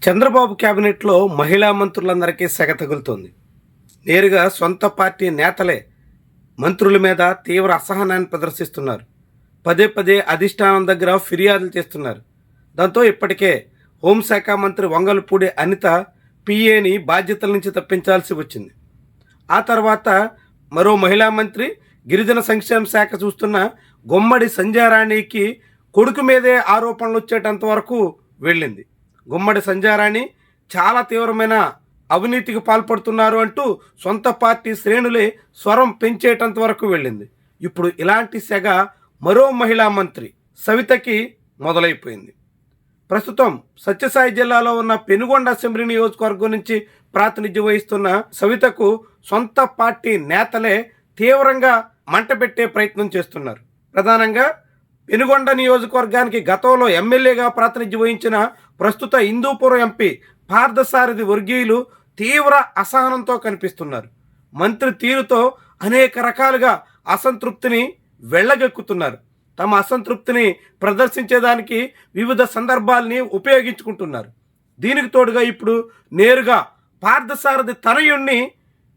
చంద్రబాబు కేబినెట్లో మహిళా మంత్రులందరికీ సెగ తగులుతోంది. నేరుగా సొంత పార్టీ నేతలే మంత్రుల మీద తీవ్ర అసహనాన్ని ప్రదర్శిస్తున్నారు. పదే పదే అధిష్టానం దగ్గర ఫిర్యాదులు చేస్తున్నారు. దాంతో ఇప్పటికే హోంశాఖ మంత్రి వంగలపూడి అనిత పిఏని బాధ్యతల నుంచి తప్పించాల్సి వచ్చింది. ఆ తర్వాత మరో మహిళా మంత్రి గిరిజన సంక్షేమ శాఖ చూస్తున్న గుమ్మడి సంధ్యారాణికి కొడుకు మీదే ఆరోపణలు వచ్చేటంత వరకు వెళ్ళింది. గుమ్మడి సంధ్యారాణి చాలా తీవ్రమైన అవినీతికి పాల్పడుతున్నారు అంటూ సొంత పార్టీ శ్రేణులే స్వరం పెంచేటంత వరకు వెళ్ళింది. ఇప్పుడు ఇలాంటి సెగ మరో మహిళా మంత్రి సవితకి మొదలైపోయింది. ప్రస్తుతం సత్యసాయి జిల్లాలో ఉన్న పెనుగొండ అసెంబ్లీ నియోజకవర్గం నుంచి ప్రాతినిధ్యం వహిస్తున్న సవితకు సొంత పార్టీ నేతలే తీవ్రంగా మంటపెట్టే ప్రయత్నం చేస్తున్నారు. ప్రధానంగా పెనుగొండ నియోజకవర్గానికి గతంలో ఎమ్మెల్యేగా ప్రాతినిధ్యం వహించిన ప్రస్తుత హిందూపురం ఎంపీ పార్థసారథి వర్గీయులు తీవ్ర అసహనంతో కనిపిస్తున్నారు. మంత్రి తీరుతో అనేక రకాలుగా అసంతృప్తిని వెళ్ళగక్కుతున్నారు. తమ అసంతృప్తిని ప్రదర్శించేదానికి వివిధ సందర్భాల్ని ఉపయోగించుకుంటున్నారు. దీనికి తోడుగా ఇప్పుడు నేరుగా పార్థసారథి తనయుణ్ణి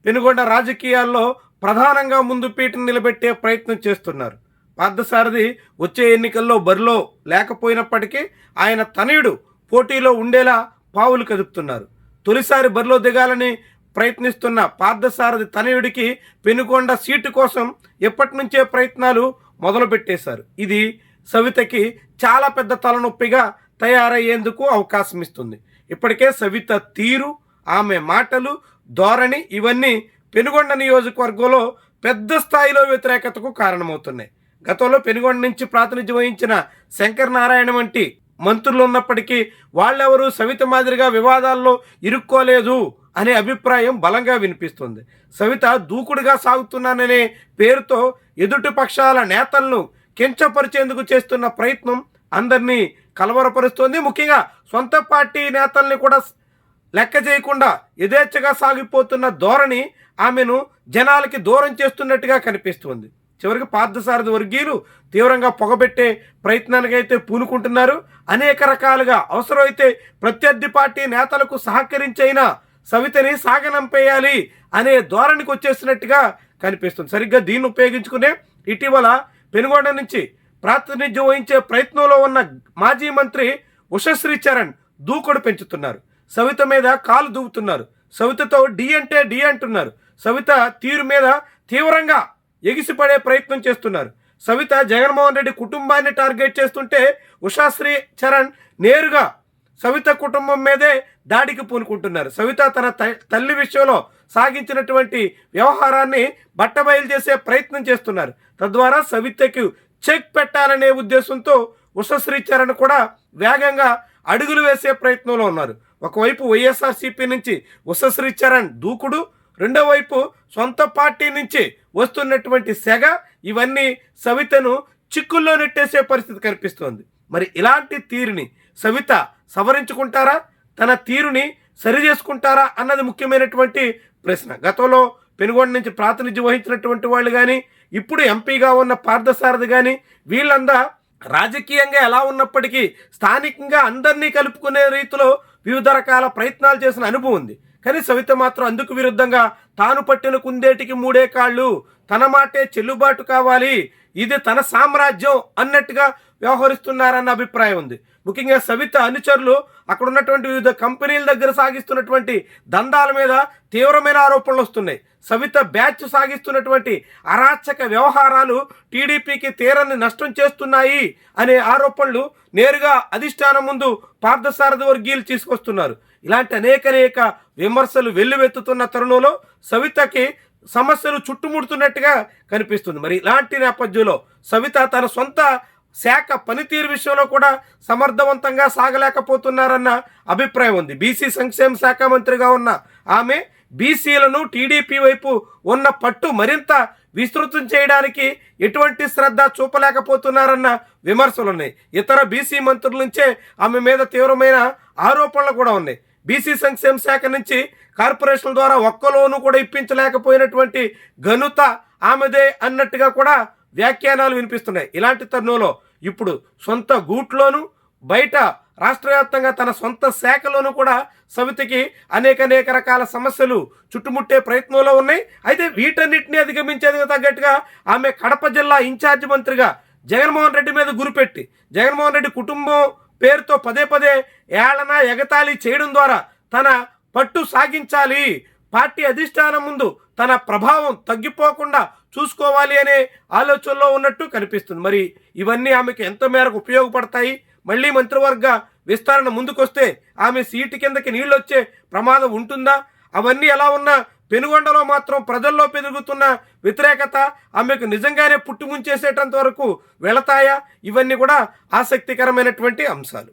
పెనుగొండ రాజకీయాల్లో ప్రధానంగా ముందు పీటను నిలబెట్టే ప్రయత్నం చేస్తున్నారు. పార్థసారథి వచ్చే ఎన్నికల్లో బరిలో లేకపోయినప్పటికీ ఆయన తనయుడు పోటీలో ఉండేలా పావులు కదుపుతున్నారు. తొలిసారి బరిలో దిగాలని ప్రయత్నిస్తున్న పార్థసారథి తనయుడికి పెనుగొండ సీటు కోసం ఎప్పటి నుంచే ప్రయత్నాలు మొదలుపెట్టేశారు. ఇది సవితకి చాలా పెద్ద తలనొప్పిగా తయారయ్యేందుకు అవకాశం ఇస్తుంది. ఇప్పటికే సవిత తీరు, ఆమె మాటలు, ధోరణి ఇవన్నీ పెనుగొండ నియోజకవర్గంలో పెద్ద స్థాయిలో వ్యతిరేకతకు కారణమవుతున్నాయి. గతంలో పెనుగొండ నుంచి ప్రాతినిధ్యం వహించిన శంకర్ నారాయణ వంటి మంత్రులు ఉన్నప్పటికీ వాళ్ళెవరూ సవిత మాదిరిగా వివాదాల్లో ఇరుక్కోలేదు అనే అభిప్రాయం బలంగా వినిపిస్తుంది. సవిత దూకుడుగా సాగుతున్నాననే పేరుతో ఎదుటి పక్షాల నేతలను కించపరిచేందుకు చేస్తున్న ప్రయత్నం అందరినీ కలవరపరుస్తోంది. ముఖ్యంగా సొంత పార్టీ నేతల్ని కూడా లెక్క చేయకుండా యథేచ్ఛగా సాగిపోతున్న ధోరణి ఆమెను జనాలకి దూరం చేస్తున్నట్టుగా కనిపిస్తుంది. చివరికి పార్థసారథి వర్గీయులు తీవ్రంగా పొగబెట్టే ప్రయత్నానికైతే పూనుకుంటున్నారు. అనేక రకాలుగా అవసరమైతే ప్రత్యర్థి పార్టీ నేతలకు సహకరించైనా సవితని సాగనంపేయాలి అనే ధోరణికి వచ్చేసినట్టుగా కనిపిస్తుంది. సరిగ్గా దీన్ని ఉపయోగించుకునే ఇటీవల పెనుగొండ నుంచి ప్రాతినిధ్యం వహించే ప్రయత్నంలో ఉన్న మాజీ మంత్రి ఉషశ్రీ చరణ్ దూకుడు పెంచుతున్నారు. సవిత మీద కాలు దూవుతున్నారు. సవితతో డి అంటే డి అంటున్నారు. సవిత తీరు మీద తీవ్రంగా ఎగిసిపడే ప్రయత్నం చేస్తున్నారు. సవిత జగన్మోహన్ రెడ్డి కుటుంబాన్ని టార్గెట్ చేస్తుంటే ఉషశ్రీ చరణ్ నేరుగా సవిత కుటుంబం మీదే దాడికి పూనుకుంటున్నారు. సవిత తన తల్లి విషయంలో సాగించినటువంటి వ్యవహారాన్ని బట్టబయలు చేసే ప్రయత్నం చేస్తున్నారు. తద్వారా సవితకు చెక్ పెట్టాలనే ఉద్దేశంతో ఉషశ్రీ చరణ్ కూడా వేగంగా అడుగులు వేసే ప్రయత్నంలో ఉన్నారు. ఒకవైపు వైఎస్ఆర్సీపీ నుంచి ఉషశ్రీ చరణ్ దూకుడు, రెండో వైపు సొంత పార్టీ నుంచి వస్తున్నటువంటి సెగ ఇవన్నీ సవితను చిక్కుల్లో నెట్టేసే పరిస్థితి కనిపిస్తోంది. మరి ఇలాంటి తీరుని సవిత సవరించుకుంటారా, తన తీరుని సరి చేసుకుంటారా అన్నది ముఖ్యమైనటువంటి ప్రశ్న. గతంలో పెనుగొండ నుంచి ప్రాతినిధ్యం వహించినటువంటి వాళ్ళు కానీ, ఇప్పుడు ఎంపీగా ఉన్న పార్థసారథి కానీ వీళ్ళందా రాజకీయంగా ఎలా ఉన్నప్పటికీ స్థానికంగా అందరినీ కలుపుకునే రీతిలో వివిధ రకాల ప్రయత్నాలు చేసిన అనుభవం ఉంది. కానీ సవిత మాత్రం అందుకు విరుద్ధంగా తాను పట్టిన కుందేటికి మూడే కాళ్ళు, తన మాటే చెల్లుబాటు కావాలి, ఇది తన సామ్రాజ్యం అన్నట్టుగా వ్యవహరిస్తున్నారన్న అభిప్రాయం ఉంది. ముఖ్యంగా సవిత అనుచరులు అక్కడ ఉన్నటువంటి వివిధ కంపెనీల దగ్గర సాగిస్తున్నటువంటి దందాల మీద తీవ్రమైన ఆరోపణలు వస్తున్నాయి. సవిత బ్యాచ్ సాగిస్తున్నటువంటి అరాచక వ్యవహారాలు టీడీపీకి తీరని నష్టం చేస్తున్నాయి అనే ఆరోపణలు నేరుగా అధిష్టానం ముందు పార్థసారథి వర్గీయులు తీసుకొస్తున్నారు. ఇలాంటి అనేక విమర్శలు వెల్లువెత్తుతున్న తరుణంలో సవితకి సమస్యలు చుట్టుముడుతున్నట్టుగా కనిపిస్తుంది. మరి ఇలాంటి నేపథ్యంలో సవిత తన సొంత శాఖ పనితీరు విషయంలో కూడా సమర్థవంతంగా సాగలేకపోతున్నారన్న అభిప్రాయం ఉంది. బీసీ సంక్షేమ శాఖ మంత్రిగా ఉన్న ఆమె బీసీలను టీడీపీ వైపు ఉన్న పట్టు మరింత విస్తృతం చేయడానికి ఎటువంటి శ్రద్ధ చూపలేకపోతున్నారన్న విమర్శలు ఉన్నాయి. ఇతర బీసీ మంత్రుల నుంచే ఆమె మీద తీవ్రమైన ఆరోపణలు కూడా ఉన్నాయి. బీసీ సంక్షేమ శాఖ నుంచి కార్పొరేషన్ల ద్వారా ఒక్క లోను కూడా ఇప్పించలేకపోయినటువంటి ఘనత ఆమెదే అన్నట్టుగా కూడా వ్యాఖ్యానాలు వినిపిస్తున్నాయి. ఇలాంటి తరుణంలో ఇప్పుడు సొంత గూట్లోను బయట రాష్ట్ర వ్యాప్తంగా తన సొంత శాఖలోనూ కూడా సవితికి అనేక రకాల సమస్యలు చుట్టుముట్టే ప్రయత్నంలో ఉన్నాయి. అయితే వీటన్నిటిని అధిగమించేందుకు తగ్గట్టుగా ఆమె కడప జిల్లా ఇన్ఛార్జ్ మంత్రిగా జగన్మోహన్ రెడ్డి మీద గురిపెట్టి జగన్మోహన్ రెడ్డి కుటుంబం పేరుతో పదే ఏళన ఎగతాళి చేయడం ద్వారా తన పట్టు సాగించాలి, పార్టీ అధిష్టానం ముందు తన ప్రభావం తగ్గిపోకుండా చూసుకోవాలి అనే ఆలోచనలో ఉన్నట్టు కనిపిస్తుంది. మరి ఇవన్నీ ఆమెకు ఎంత మేరకు ఉపయోగపడతాయి? మళ్ళీ మంత్రివర్గ విస్తరణ ముందుకొస్తే ఆమె సీటు కిందకి నీళ్ళు వచ్చే ప్రమాదం ఉంటుందా? అవన్నీ ఎలా ఉన్నా పెనుగొండలో మాత్రం ప్రజల్లో పెరుగుతున్న వ్యతిరేకత ఆమెకు నిజంగానే పుట్టుముంచేసేటంత వరకు వెళతాయా? ఇవన్నీ కూడా ఆసక్తికరమైనటువంటి అంశాలు.